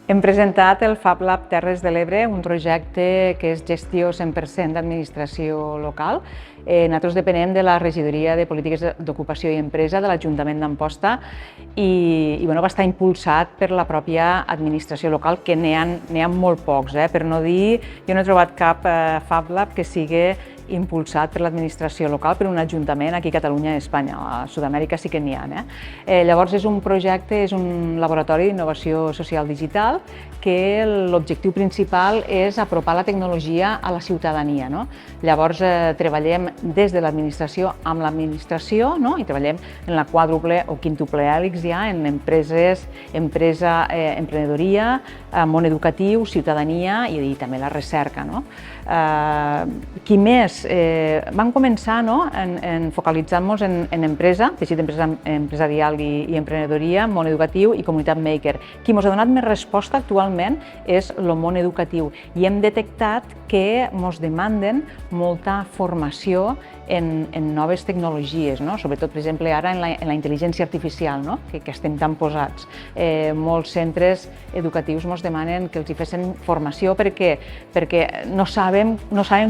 Hem presentat el Fab Lab Terres de l'Ebre, un projecte que és gestió 100% d'administració local. Nosaltres depenem de la Regidoria de Polítiques d'Ocupació i Empresa de l'Ajuntament d'Amposta i va estar impulsat per la pròpia administració local, que n'hi ha molt pocs, per no dir, jo no he trobat cap Fab Lab que sigui impulsat per l'administració local, per un ajuntament aquí a Catalunya i Espanya. A Sud-amèrica sí que n'hi ha. Llavors és un projecte, és un laboratori d'innovació social digital que l'objectiu principal és apropar la tecnologia a la ciutadania. Llavors treballem des de l'administració amb l'administració i treballem en la quàdruple o quíntuple hèlix ja en empreses, emprenedoria, món educatiu, ciutadania i també la recerca. Qui més? Vam començar focalitzant-nos en empresa, teixit empresarial i emprenedoria, món educatiu i comunitat maker. Qui ens ha donat més resposta actualment és el món educatiu i hem detectat que ens demanden molta formació en noves tecnologies, sobretot, per exemple, ara en la intel·ligència artificial, que estem tan posats. Molts centres educatius ens demanen que els hi fessin formació perquè no saben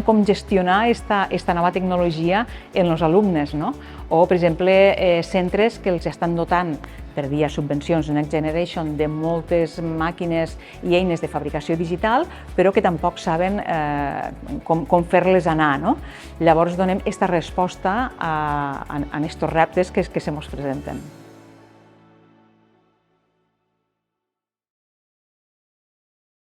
com gestionar aquesta nova tecnologia en els alumnes. O, per exemple, centres que els estan dotant per via subvencions Next Generation de moltes màquines i eines de fabricació digital, però que tampoc saben com fer-les anar. Llavors donem aquesta resposta a aquests reptes que se ens presenten.